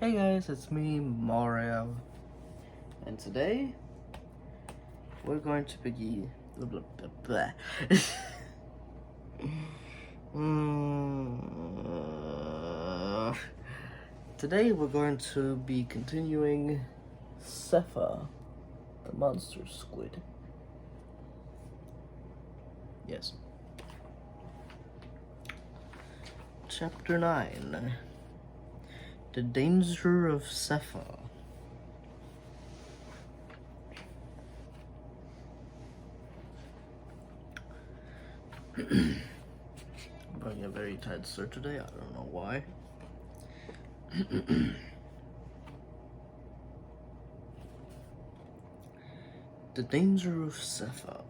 Hey guys, it's me, Mario, and today we're going to begin. Today we're going to be continuing ZAPHA, the monster squid. Yes. Chapter 9. The Danger of ZAPHA. I'm wearing a very tight shirt today, I don't know why. The Danger of ZAPHA.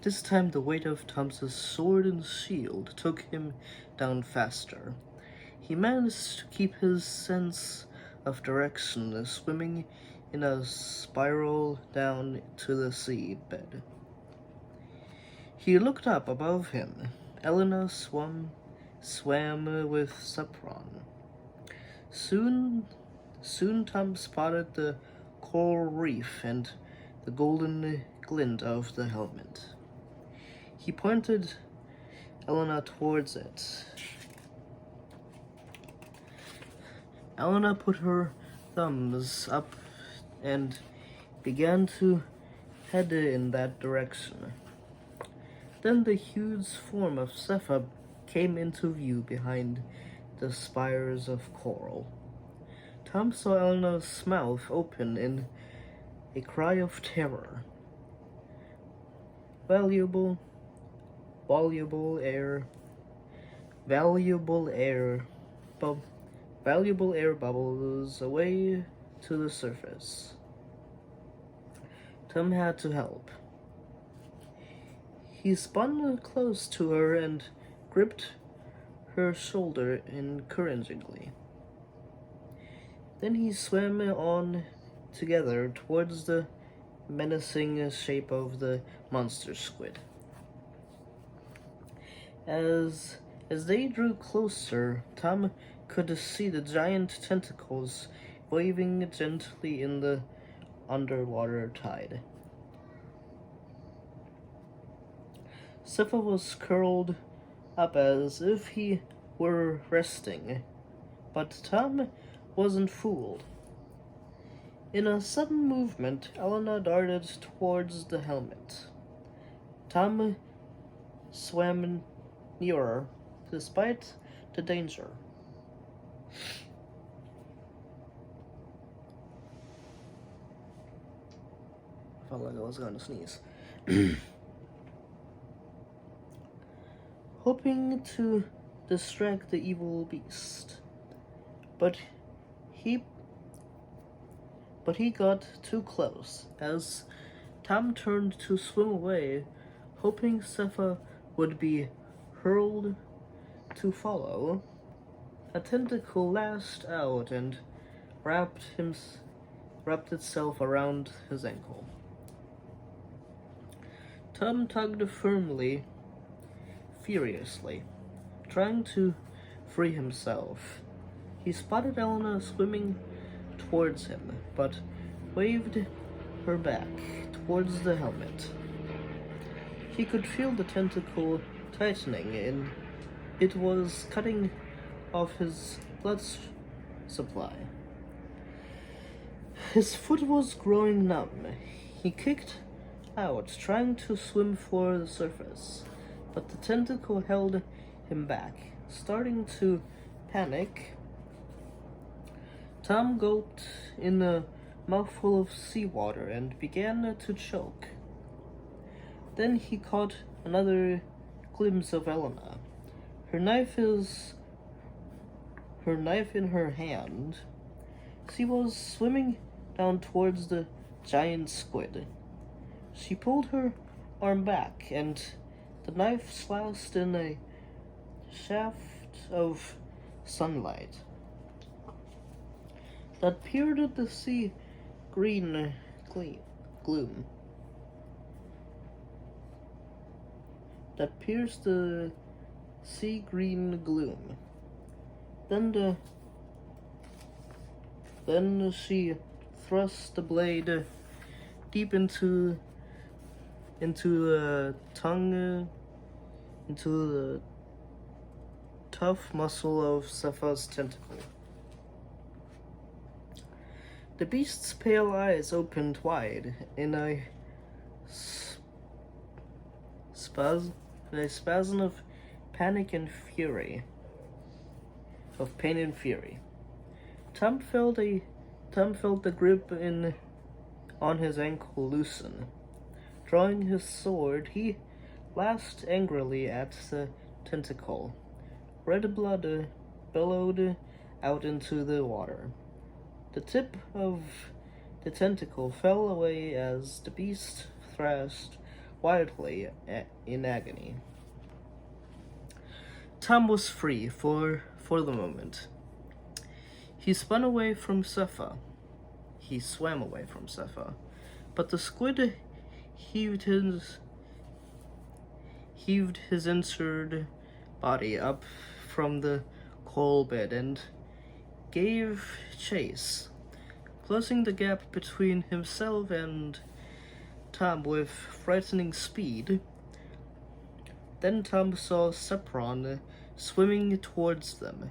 This time the weight of Tom's sword and shield took him down faster. He managed to keep his sense of direction, swimming in a spiral down to the seabed. He looked up above him. Elena swam with Sapron. Soon Tom spotted the coral reef and the golden glint of the helmet. He pointed Elena towards it. Elena put her thumbs up and began to head in that direction. Then the huge form of ZAPHA came into view behind the spires of coral. Tom saw Elena's mouth open in a cry of terror. Valuable air bubbles away to the surface. Tom had to help. He spun close to her and gripped her shoulder encouragingly. Then he swam on together towards the menacing shape of the monster squid. As they drew closer, Tom could see the giant tentacles waving gently in the underwater tide. ZAPHA was curled up as if he were resting, but Tom wasn't fooled. In a sudden movement, Elena darted towards the helmet. Tom swam nearer, despite the danger. I felt like I was going to sneeze. Hoping to distract the evil beast, but he got too close. As Tom turned to swim away, hoping ZAPHA would be hurled to follow, a tentacle lashed out and wrapped itself around his ankle. Tom tugged firmly, furiously, trying to free himself. He spotted Elena swimming towards him, but waved her back towards the helmet. He could feel the tentacle tightening, and it was cutting off his blood supply. His foot was growing numb. He kicked out, trying to swim for the surface, but the tentacle held him back. Starting to panic, Tom gulped in a mouthful of seawater and began to choke. Then he caught another glimpse of Elena. Her knife in her hand. She was swimming down towards the giant squid. She pulled her arm back, and the knife slashed in a shaft of sunlight that peered at the sea green gloom. That pierced the sea green gloom. Then the Then she thrust the blade deep into the tongue, into the tough muscle of Zapha's tentacle. The beast's pale eyes opened wide in a spasm of panic and fury. Of pain and fury. Tom felt the grip on his ankle loosen. Drawing his sword, he lashed angrily at the tentacle. Red blood billowed out into the water. The tip of the tentacle fell away as the beast thrashed wildly in agony. Tom was free for the moment. He spun away from Zapha. He swam away from Zapha, but the squid heaved his injured body up from the coal bed and gave chase, closing the gap between himself and Tom with frightening speed. Then Tom saw Sepron swimming towards them.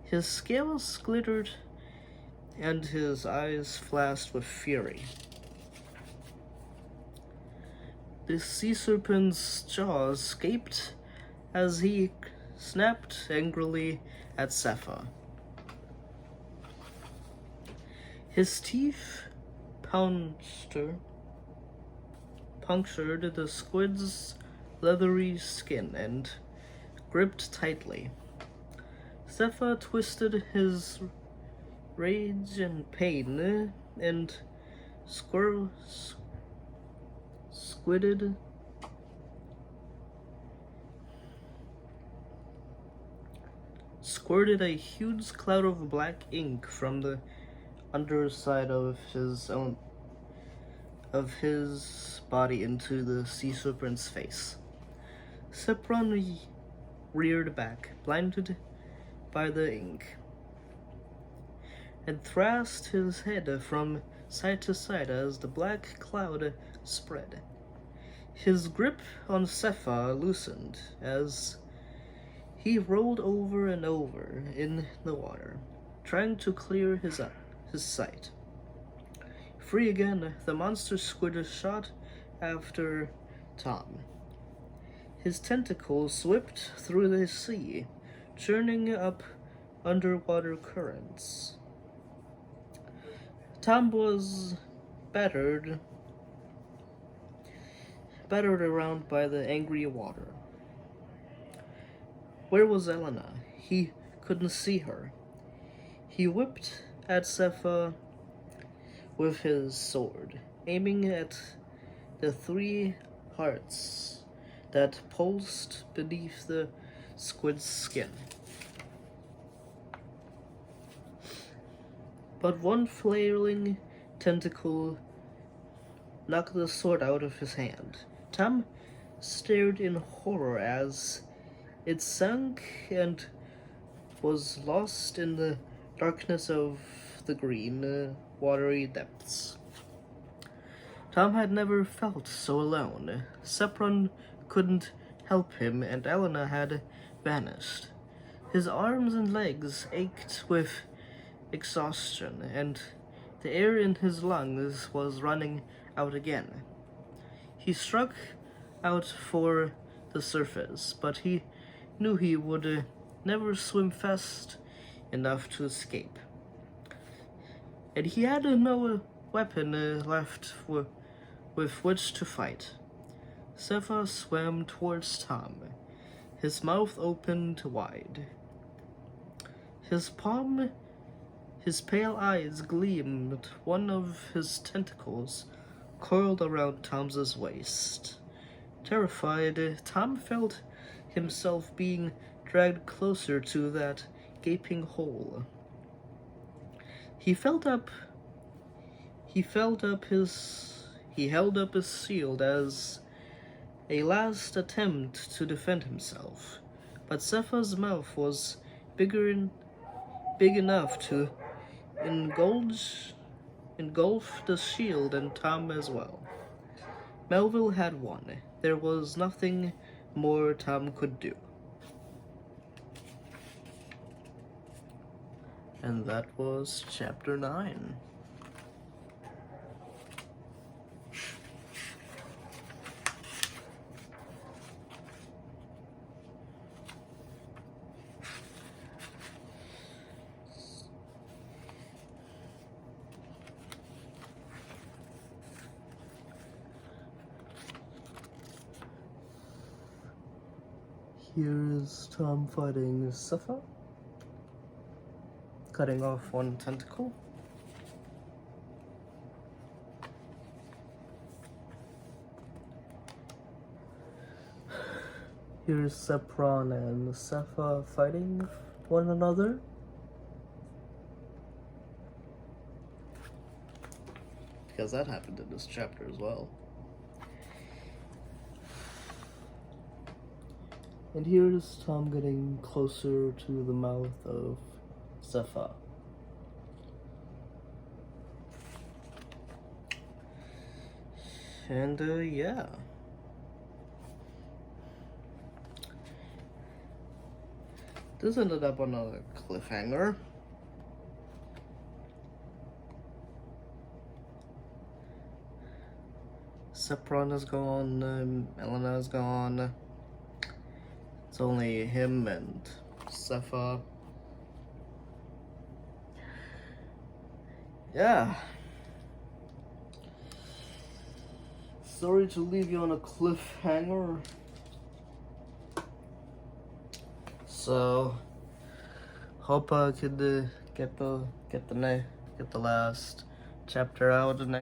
His scales glittered and his eyes flashed with fury. The sea serpent's jaws gaped as he snapped angrily at Zapha. His teeth punctured the squid's leathery skin and gripped tightly. Zapha twisted his rage and pain and squirted a huge cloud of black ink from the underside of his body into the sea serpent's face. Sepron reared back, blinded by the ink, and thrust his head from side to side as the black cloud spread. His grip on Zapha loosened as he rolled over and over in the water, trying to clear his sight. Free again, the monster squid shot after Tom. His tentacles whipped through the sea, churning up underwater currents. Tom was battered around by the angry water. Where was Elena? He couldn't see her. He whipped at Zapha with his sword, aiming at the 3 hearts that pulsed beneath the squid's skin. But one flailing tentacle knocked the sword out of his hand. Tom stared in horror as it sank and was lost in the darkness of the green, watery depths. Tom had never felt so alone. Sepron couldn't help him, and Elena had vanished. His arms and legs ached with exhaustion, and the air in his lungs was running out again. He struck out for the surface, but he knew he would never swim fast enough to escape. And he had no weapon left with which to fight. Zapha swam towards Tom, his mouth opened wide. His pale eyes gleamed. One of his tentacles coiled around Tom's waist. Terrified, Tom felt himself being dragged closer to that gaping hole. He held up his shield as a last attempt to defend himself, but Zapha's mouth was big enough to engulfed the shield and Tom as well. Melville had won. There was nothing more Tom could do. And that was Chapter 9. Here is Tom fighting ZAPHA, cutting off one tentacle. Here's Sepron and ZAPHA fighting one another. Because that happened in this chapter as well. And here's Tom getting closer to the mouth of ZAPHA. And, yeah. This ended up on a cliffhanger. Sepron is gone, Elena is gone. It's only him and ZAPHA. Yeah. Sorry to leave you on a cliffhanger. So, hope I could get the last chapter out next.